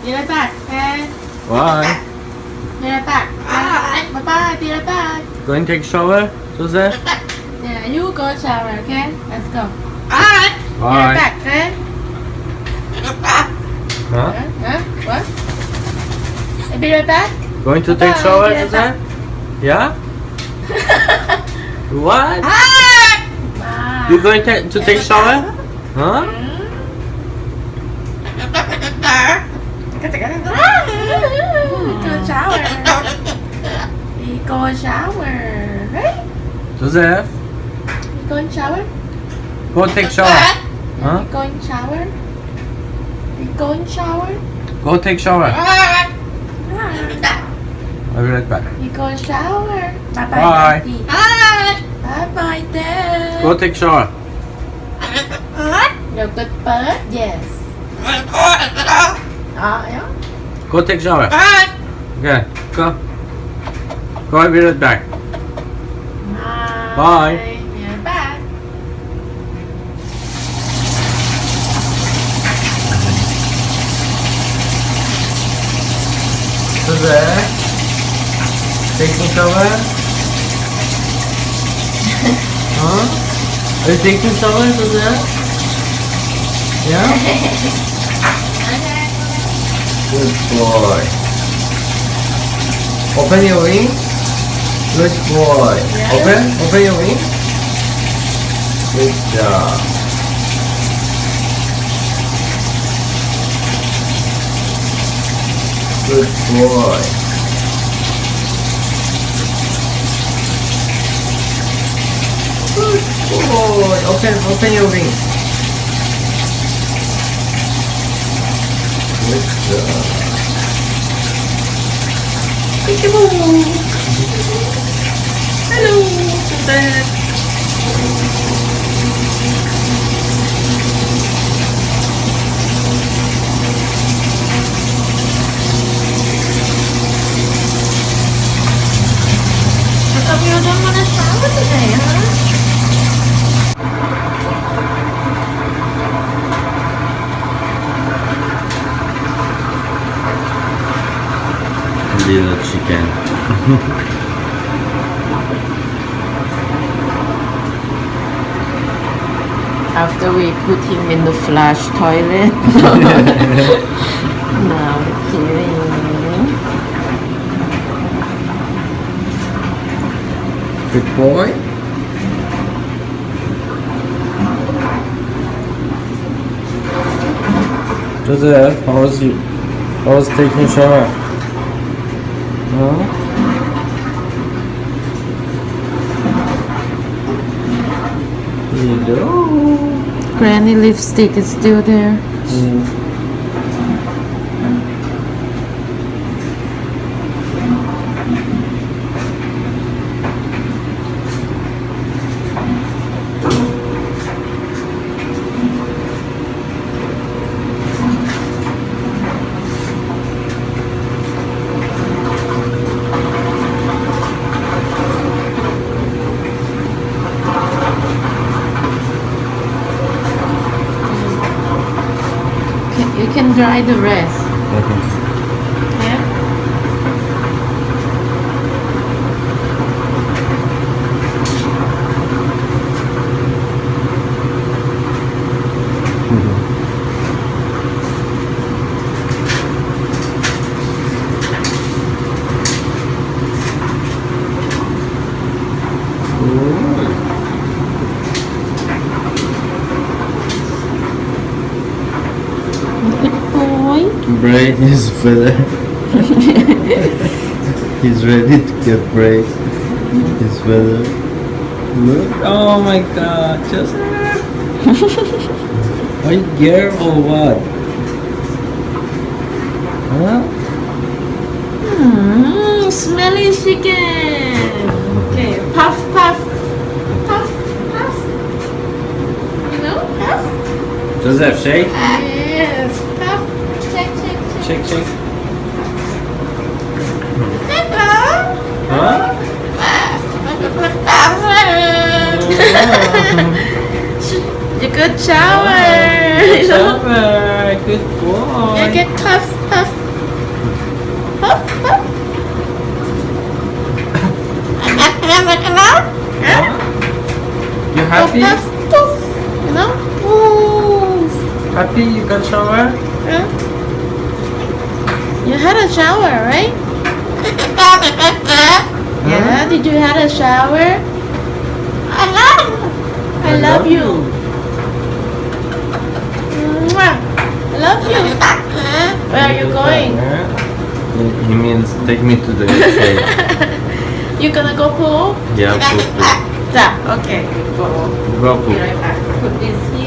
Tira back, okay? Why? Tira back. Bye-bye, tira back. Going to take shower, Joseph? Yeah, you go shower, okay? Let's go. Bye. Tira back, okay? Huh? Huh? What? I'll be right back. Going to take Bye, shower, tira Joseph? Yeah? What? Bye. You going to take shower? Huh? Go shower. We go shower. Right? Joseph, You go in shower? go take shower. Huh? We go in shower? We go in shower? Go take shower. I'll be right back. We go in shower. Bye-bye, Bye. Daddy. Bye-bye, Dad. Go take shower. You're good bird? Yes. Yeah. Go take shower. Okay, go. Go, I'll be right back. Bye. Yeah, bye. Joseph, taking shower? Huh? Are you taking shower, Joseph? Yeah? Good boy. Open your wings. Good boy. Yeah. Open your wings. Good job. Good boy. Good boy. Open your wings. Good job. Peekaboo. Hello, Dad. How come you don't want to shower today, huh? Little chicken. After we put him in the flush toilet. Now we're kidding. Good boy. Joseph, how was taking shower? Huh? Hello. Granny lipstick is still there. You can dry the rest. Okay. Yeah? Good boy. Braid his feather. He's ready to get braid. His feather. Look. Oh my god. Just. Are you girl or what? Huh? Smelly chicken. Okay, puff, puff, puff, puff. You know, puff. Joseph, shake. Yes, puff. Shake, shake, shake. Shake, shake. Hello. Huh? You good shower. Shower. boy, good boy. Yeah, get puff, puff. Puff, puff. Huh? You happy? Puff, puff. You know? Poof. Happy you got shower? Huh? You had a shower, right? Yeah, did you have a shower? I love you. Mwah. I love you. Where are you going? He means take me to the cave. You gonna go pool? Yeah, poop. Yeah, okay. Go. Go Be poop. right back. Put this here.